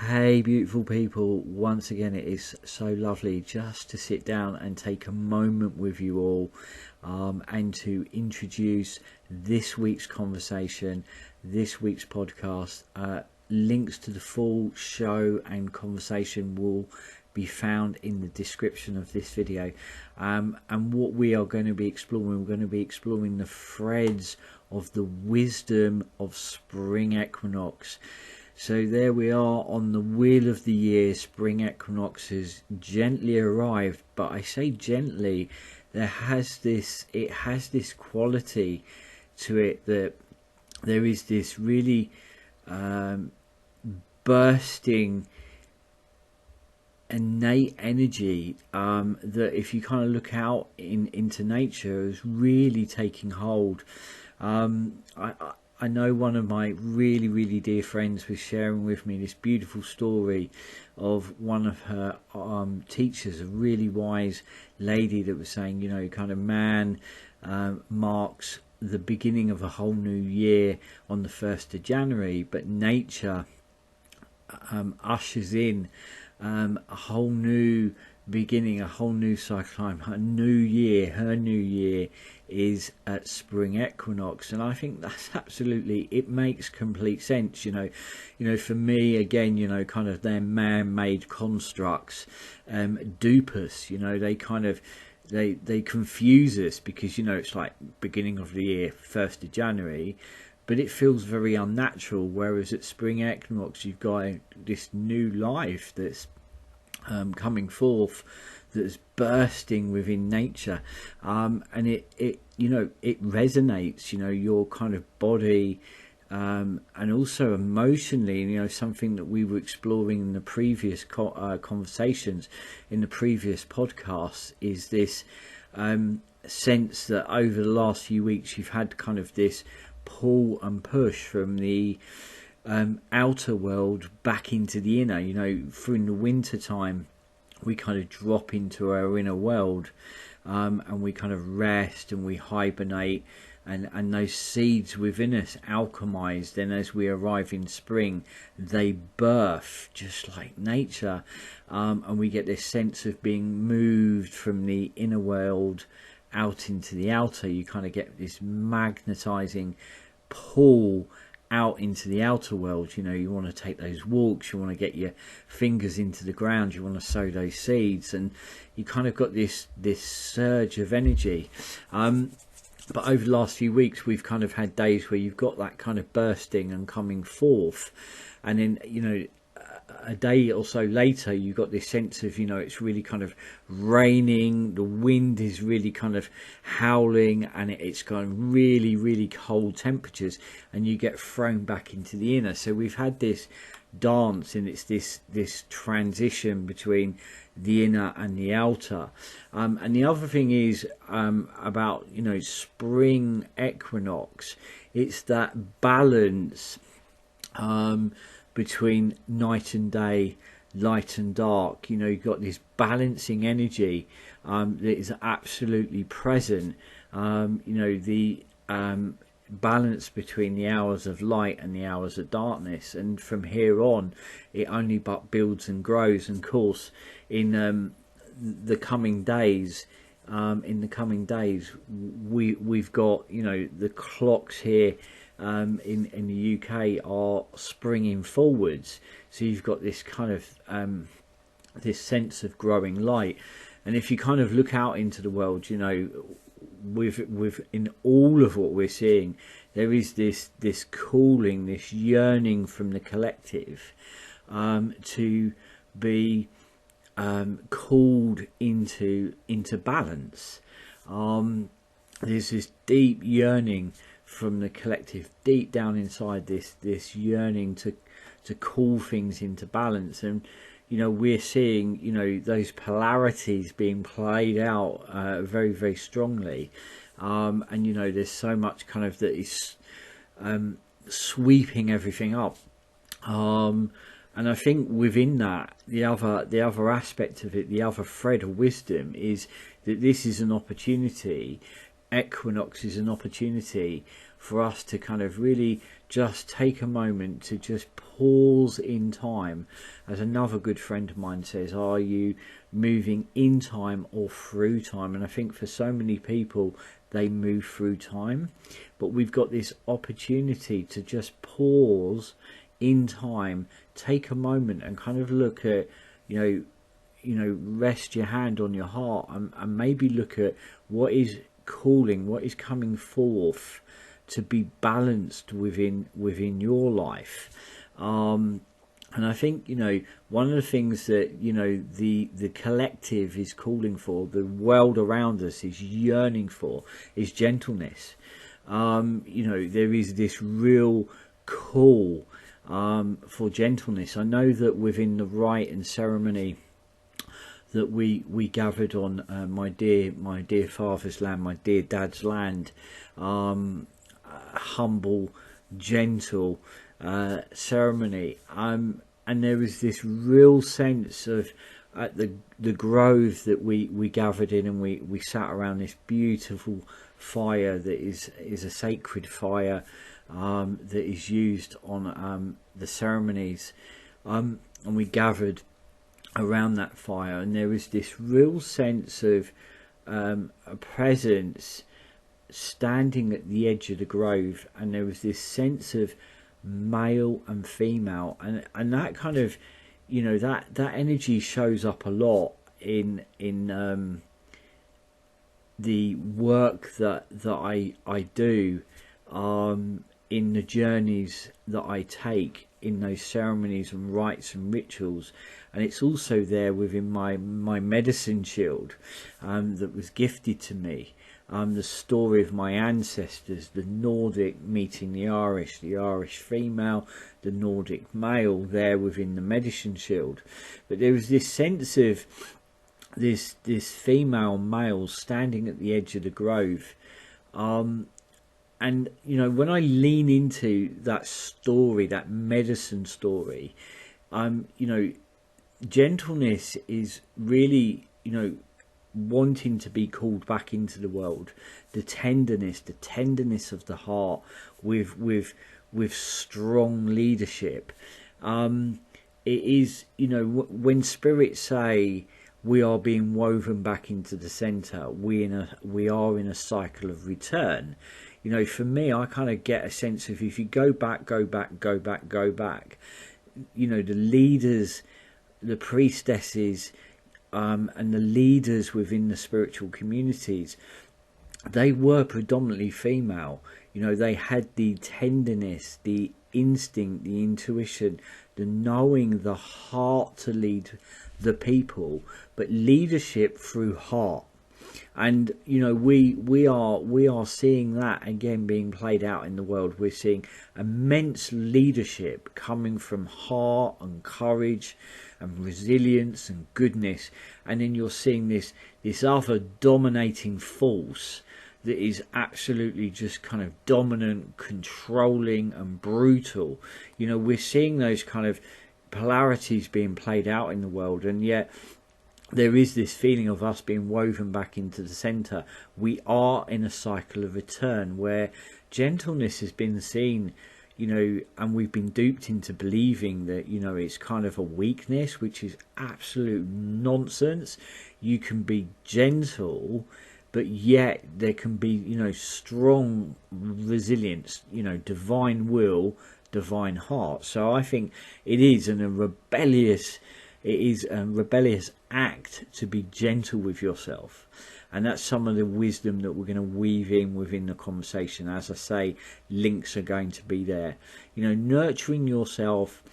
Hey beautiful people, once again it is so lovely just to sit down and take a moment with you all and to introduce this week's conversation, this week's podcast. Links to the full show and conversation will be found in the description of this video, and what we are going to be exploring, we're going to be exploring the threads of the wisdom of spring equinox. So there we are on the wheel of the year. Spring equinox has gently arrived, but I say gently, it has this quality to it that there is this really bursting innate energy that if you kind of look out into nature is really taking hold. I know one of my really dear friends was sharing with me this beautiful story of one of her teachers, a really wise lady, that was saying, you know, kind of man marks the beginning of a whole new year on the 1st of January, but nature ushers in a whole new beginning, a whole new cycle, a new year. Her new year is at spring equinox, and I think that's absolutely, it makes complete sense. You know, for me, again, you know, kind of their man-made constructs dupe us. You know, they kind of they confuse us because, you know, it's like beginning of the year, 1st of January, but it feels very unnatural. Whereas at spring equinox, you've got this new life that's coming forth, that's bursting within nature, and it you know, it resonates, you know, your kind of body, and also emotionally. You know, something that we were exploring in the previous conversations in the previous podcasts is this sense that over the last few weeks you've had kind of this pull and push from the outer world back into the inner. You know, through the winter time we kind of drop into our inner world, and we kind of rest and we hibernate, and those seeds within us alchemize. Then as we arrive in spring, they birth just like nature, and we get this sense of being moved from the inner world out into the outer. You kind of get this magnetizing pull out into the outer world. You know, you want to take those walks, you want to get your fingers into the ground, you want to sow those seeds, and you kind of got this surge of energy. But over the last few weeks we've kind of had days where you've got that kind of bursting and coming forth, and then, you know, a day or so later you got this sense of, you know, it's really kind of raining, the wind is really kind of howling, and it's going really cold temperatures, and you get thrown back into the inner. So we've had this dance, and it's this transition between the inner and the outer. And the other thing is about, you know, spring equinox, it's that balance between night and day, light and dark. You know, you've got this balancing energy that is absolutely present. You know, the balance between the hours of light and the hours of darkness, and from here on it only but builds and grows. And of course, in the coming days, we've got, you know, the clocks here in the UK are springing forwards, so you've got this kind of this sense of growing light. And if you kind of look out into the world, you know, with in all of what we're seeing, there is this calling, this yearning from the collective to be called into balance. There's this deep yearning from the collective, deep down inside, this yearning to call things into balance. And, you know, we're seeing, you know, those polarities being played out very strongly, and, you know, there's so much kind of that is sweeping everything up, and I think within that, the other aspect of it, the other thread of wisdom, is that this is an opportunity. Equinox is an opportunity for us to kind of really just take a moment to just pause in time. As another good friend of mine says, are you moving in time or through time? And I think for so many people, they move through time, but we've got this opportunity to just pause in time, take a moment and kind of look at, rest your hand on your heart, and maybe look at what is calling, what is coming forth to be balanced within your life. And I think, one of the things that, the collective is calling for, the world around us is yearning for, is gentleness. There is this real call for gentleness. I know that within the rite and ceremony that we gathered on my dear father's land, my dear dad's land, humble, gentle ceremony, and there was this real sense of at the grove that we gathered in, and we sat around this beautiful fire that is a sacred fire that is used on the ceremonies, and we gathered around that fire, and there was this real sense of a presence standing at the edge of the grove, and there was this sense of male and female, and that kind of, that energy shows up a lot in the work that I do, in the journeys that I take in those ceremonies and rites and rituals. And it's also there within my medicine shield that was gifted to me. The story of my ancestors, the Nordic meeting the Irish female, the Nordic male there within the medicine shield. But there was this sense of this female male standing at the edge of the grove. And, when I lean into that story, that medicine story, gentleness is really, wanting to be called back into the world. The tenderness of the heart with strong leadership. It is, when spirits say we are being woven back into the center, we are in a cycle of return. For me, I kind of get a sense of, if you go back, the leaders, the priestesses, and the leaders within the spiritual communities, they were predominantly female. They had the tenderness, the instinct, the intuition, the knowing, the heart to lead the people, but leadership through heart. And we are seeing that again being played out in the world. We're seeing immense leadership coming from heart and courage and resilience and goodness, and then you're seeing this other dominating force that is absolutely just kind of dominant, controlling and brutal. We're seeing those kind of polarities being played out in the world, and yet there is this feeling of us being woven back into the center. We are in a cycle of return where gentleness has been seen, and we've been duped into believing that, it's kind of a weakness, which is absolute nonsense. You can be gentle, but yet there can be, strong resilience, divine will, divine heart. So I think it is a rebellious act to be gentle with yourself, and that's some of the wisdom that we're going to weave in within the conversation. As I say, links are going to be there. Nurturing yourself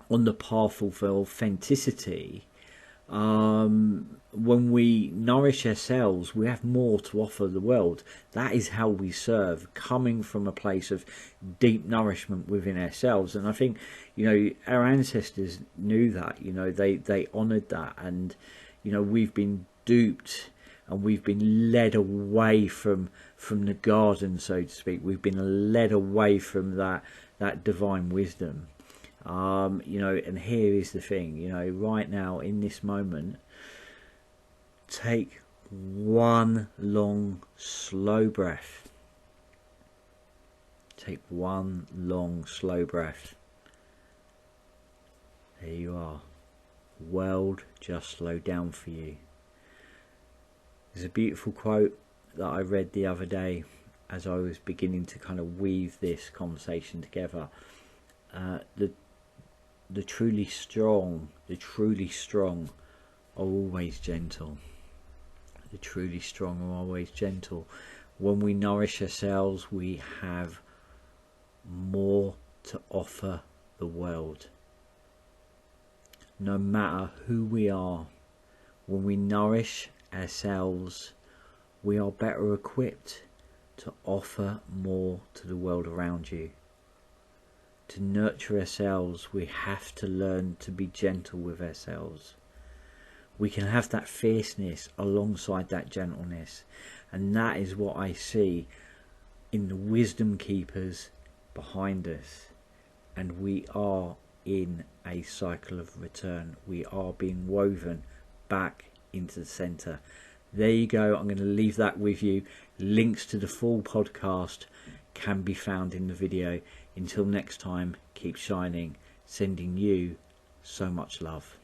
on the path of authenticity. When we nourish ourselves, we have more to offer the world. That is how we serve, coming from a place of deep nourishment within ourselves. And I think, our ancestors knew that, they honoured that, and, we've been duped and we've been led away from the garden, so to speak. We've been led away from that divine wisdom. And here is the thing, right now in this moment, take one long, slow breath. Take one long, slow breath. There you are. World just slowed down for you. There's a beautiful quote that I read the other day as I was beginning to kind of weave this conversation together. The truly strong are always gentle. The truly strong are always gentle. When we nourish ourselves, we have more to offer the world. No matter who we are, when we nourish ourselves, we are better equipped to offer more to the world around you. To nurture ourselves, we have to learn to be gentle with ourselves. We can have that fierceness alongside that gentleness, and that is what I see in the wisdom keepers behind us. And we are in a cycle of return. We are being woven back into the center. There you go. I'm going to leave that with you. Links to the full podcast can be found in the video. Until next time, keep shining. Sending you so much love.